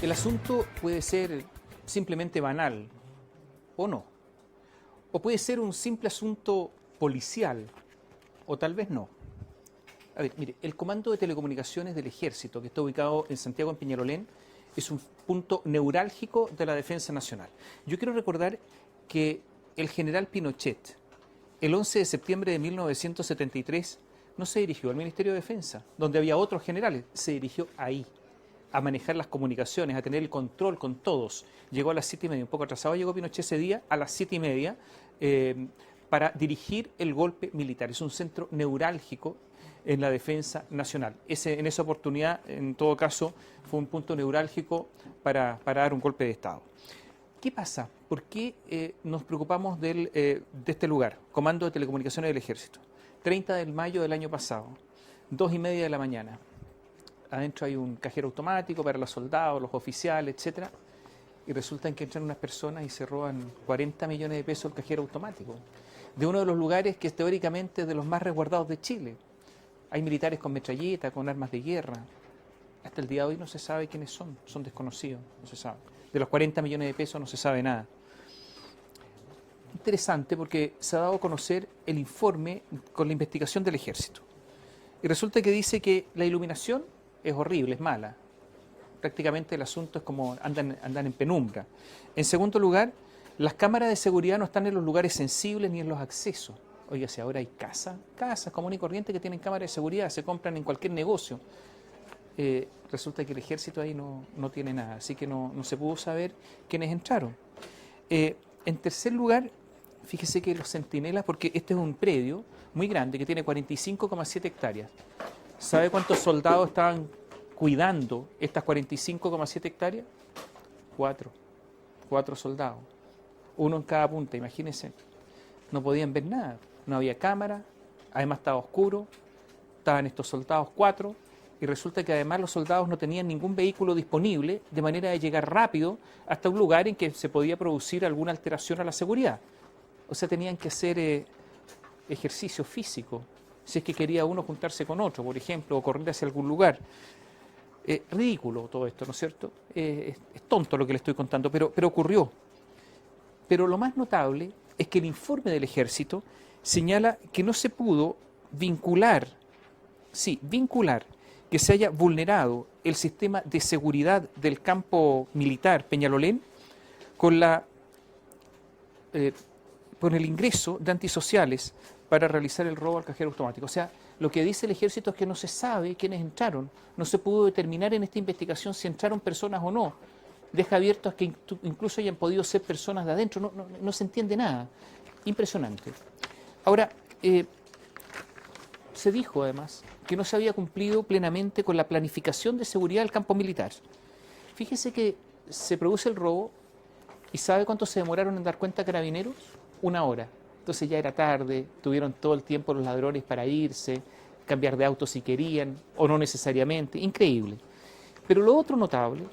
El asunto puede ser simplemente banal, o no. O puede ser un simple asunto policial, o tal vez no. A ver, mire, el Comando de Telecomunicaciones del Ejército, que está ubicado en Santiago, en Peñalolén, es un punto neurálgico de la defensa nacional. Yo quiero recordar que el general Pinochet, el 11 de septiembre de 1973, no se dirigió al Ministerio de Defensa, donde había otros generales, se dirigió ahí, a manejar las comunicaciones, a tener el control con todos. Llegó a las 7:30, un poco atrasado llegó Pinochet ese día, a las 7:30, para dirigir el golpe militar. Es un centro neurálgico en la defensa nacional. En esa oportunidad, en todo caso, fue un punto neurálgico para dar un golpe de Estado. ¿Qué pasa? ¿Por qué nos preocupamos de este lugar? Comando de Telecomunicaciones del Ejército. 30 de mayo del año pasado, 2:30 de la mañana. Adentro hay un cajero automático para los soldados, los oficiales, etcétera. Y resulta que entran unas personas y se roban 40 millones de pesos el cajero automático. De uno de los lugares que es teóricamente de los más resguardados de Chile. Hay militares con metralleta, con armas de guerra. Hasta el día de hoy no se sabe quiénes son desconocidos, no se sabe. De los 40 millones de pesos no se sabe nada. Interesante porque se ha dado a conocer el informe con la investigación del Ejército. Y resulta que dice que la iluminación es horrible, es mala. Prácticamente el asunto es como andan en penumbra. En segundo lugar, las cámaras de seguridad no están en los lugares sensibles ni en los accesos. Oiga, si ahora hay casas comunes y corrientes que tienen cámaras de seguridad, se compran en cualquier negocio. Resulta que el Ejército ahí no tiene nada, así que no se pudo saber quiénes entraron. En tercer lugar, fíjese que los centinelas, porque este es un predio muy grande que tiene 45,7 hectáreas. ¿Sabe cuántos soldados estaban cuidando estas 45,7 hectáreas? Cuatro soldados. Uno en cada punta, imagínense. No podían ver nada. No había cámara, además estaba oscuro, estaban estos soldados 4, y resulta que además los soldados no tenían ningún vehículo disponible, de manera de llegar rápido hasta un lugar en que se podía producir alguna alteración a la seguridad. O sea, tenían que hacer ejercicio físico, si es que quería uno juntarse con otro, por ejemplo, o correr hacia algún lugar. Ridículo todo esto, ¿no es cierto? Es tonto lo que le estoy contando, pero ocurrió. Pero lo más notable es que el informe del Ejército señala que no se pudo vincular que se haya vulnerado el sistema de seguridad del campo militar Peñalolén con el ingreso de antisociales para realizar el robo al cajero automático. O sea, lo que dice el Ejército es que no se sabe quiénes entraron, no se pudo determinar en esta investigación si entraron personas o no. Deja abierto a que incluso hayan podido ser personas de adentro, no se entiende nada. Impresionante. Ahora, se dijo además que no se había cumplido plenamente con la planificación de seguridad del campo militar. Fíjese que se produce el robo y ¿sabe cuánto se demoraron en dar cuenta Carabineros? 1 hora. Entonces ya era tarde, tuvieron todo el tiempo los ladrones para irse, cambiar de auto si querían, o no necesariamente. Increíble. Pero lo otro notable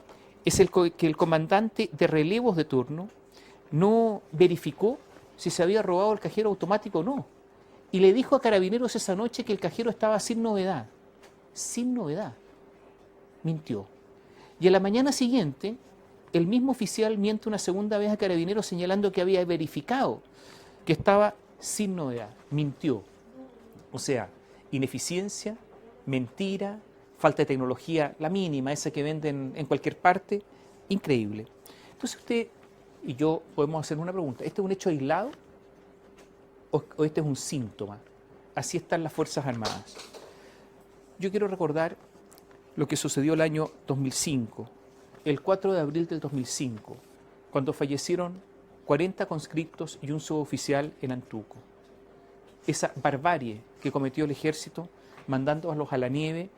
es que el comandante de relevos de turno no verificó si se había robado el cajero automático o no. Y le dijo a Carabineros esa noche que el cajero estaba sin novedad. Sin novedad. Mintió. Y a la mañana siguiente, el mismo oficial miente una segunda vez a Carabineros señalando que había verificado que estaba sin novedad. Mintió. O sea, ineficiencia, mentira, falta de tecnología, la mínima, esa que venden en cualquier parte. Increíble. Entonces usted y yo podemos hacer una pregunta. ¿Este es un hecho aislado o este es un síntoma? Así están las Fuerzas Armadas. Yo quiero recordar lo que sucedió el año 2005, el 4 de abril del 2005, cuando fallecieron 40 conscriptos y un suboficial en Antuco. Esa barbarie que cometió el Ejército mandándolos a la nieve,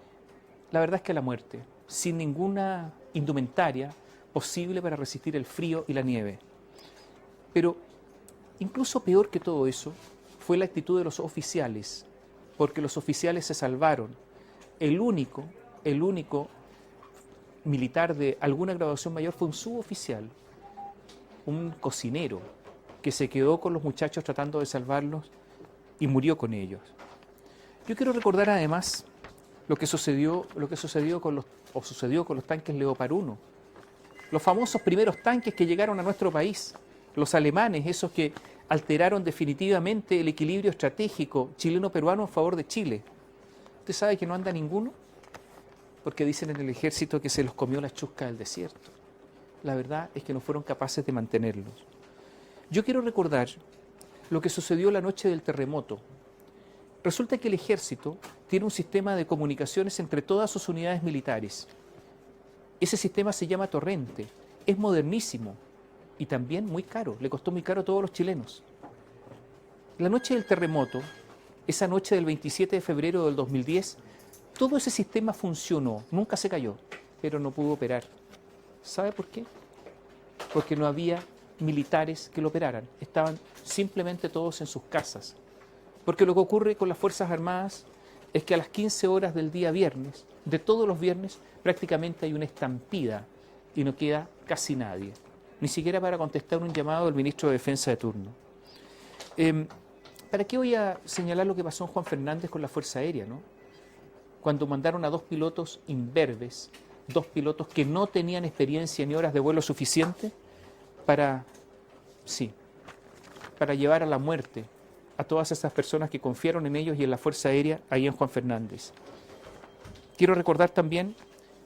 la verdad es que a la muerte, sin ninguna indumentaria posible para resistir el frío y la nieve. Pero incluso peor que todo eso fue la actitud de los oficiales, porque los oficiales se salvaron. El único militar de alguna graduación mayor fue un suboficial, un cocinero, que se quedó con los muchachos tratando de salvarlos y murió con ellos. Yo quiero recordar además lo que sucedió con los tanques Leopard 1. Los famosos primeros tanques que llegaron a nuestro país, los alemanes, esos que alteraron definitivamente el equilibrio estratégico chileno-peruano en favor de Chile. ¿Usted sabe que no anda ninguno? Porque dicen en el ejército que se los comió la chusca del desierto. La verdad es que no fueron capaces de mantenerlos. Yo quiero recordar lo que sucedió la noche del terremoto. Resulta que el ejército tiene un sistema de comunicaciones entre todas sus unidades militares. Ese sistema se llama Torrente, es modernísimo y también muy caro, le costó muy caro a todos los chilenos. La noche del terremoto, esa noche del 27 de febrero del 2010, todo ese sistema funcionó, nunca se cayó, pero no pudo operar. ¿Sabe por qué? Porque no había militares que lo operaran, estaban simplemente todos en sus casas. Porque lo que ocurre con las Fuerzas Armadas es que a las 15 horas del día viernes, de todos los viernes, prácticamente hay una estampida y no queda casi nadie, ni siquiera para contestar un llamado del ministro de Defensa de turno. ¿Para qué voy a señalar lo que pasó en Juan Fernández con la Fuerza Aérea, no? Cuando mandaron a 2 pilotos imberbes, 2 pilotos que no tenían experiencia ni horas de vuelo suficiente para llevar a la muerte a todas esas personas que confiaron en ellos y en la Fuerza Aérea ahí en Juan Fernández. Quiero recordar también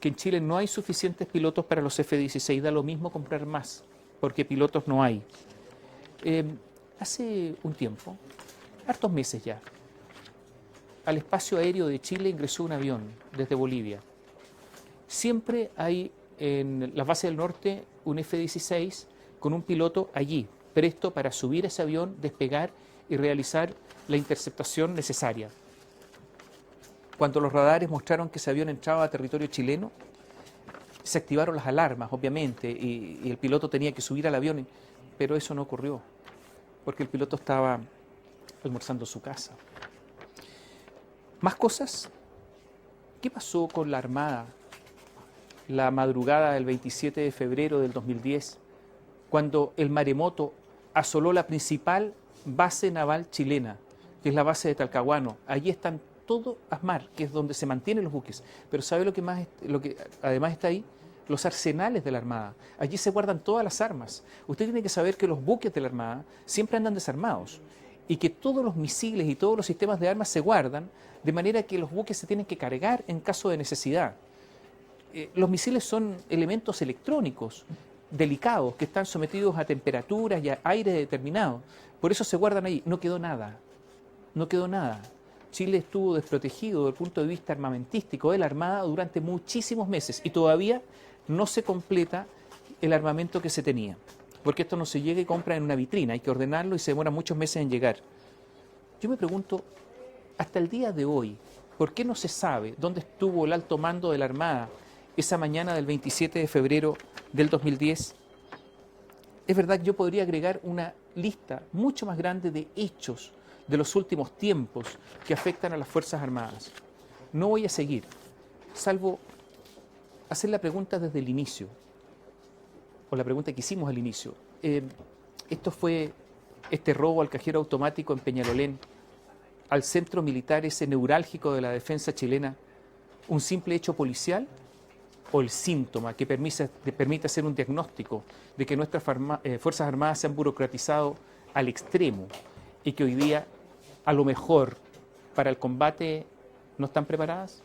que en Chile no hay suficientes pilotos para los F-16, da lo mismo comprar más, porque pilotos no hay. Hace un tiempo, hartos meses ya, al espacio aéreo de Chile ingresó un avión desde Bolivia. Siempre hay en las bases del norte un F-16 con un piloto allí, presto para subir ese avión, despegar y realizar la interceptación necesaria. Cuando los radares mostraron que ese avión entraba a territorio chileno, se activaron las alarmas, obviamente, y el piloto tenía que subir al avión, pero eso no ocurrió, porque el piloto estaba almorzando en su casa. ¿Más cosas? ¿Qué pasó con la Armada la madrugada del 27 de febrero del 2010, cuando el maremoto asoló la principal base naval chilena, que es la base de Talcahuano? Allí están todo ASMAR, que es donde se mantienen los buques. Pero ¿sabe lo que además está ahí? Los arsenales de la Armada. Allí se guardan todas las armas. Usted tiene que saber que los buques de la Armada siempre andan desarmados y que todos los misiles y todos los sistemas de armas se guardan de manera que los buques se tienen que cargar en caso de necesidad. Los misiles son elementos electrónicos delicados que están sometidos a temperaturas y a aire determinado. Por eso se guardan ahí. No quedó nada. No quedó nada. Chile estuvo desprotegido desde el punto de vista armamentístico de la Armada durante muchísimos meses y todavía no se completa el armamento que se tenía. Porque esto no se llega y compra en una vitrina, hay que ordenarlo y se demora muchos meses en llegar. Yo me pregunto, hasta el día de hoy, ¿por qué no se sabe dónde estuvo el alto mando de la Armada esa mañana del 27 de febrero del 2010? Es verdad que yo podría agregar una lista mucho más grande de hechos de los últimos tiempos que afectan a las Fuerzas Armadas. No voy a seguir, salvo hacer la pregunta desde el inicio, o la pregunta que hicimos al inicio. Este robo al cajero automático en Peñalolén, al centro militar ese neurálgico de la defensa chilena, un simple hecho policial o el síntoma que permite hacer un diagnóstico de que nuestras Fuerzas Armadas se han burocratizado al extremo y que hoy día a lo mejor para el combate no están preparadas?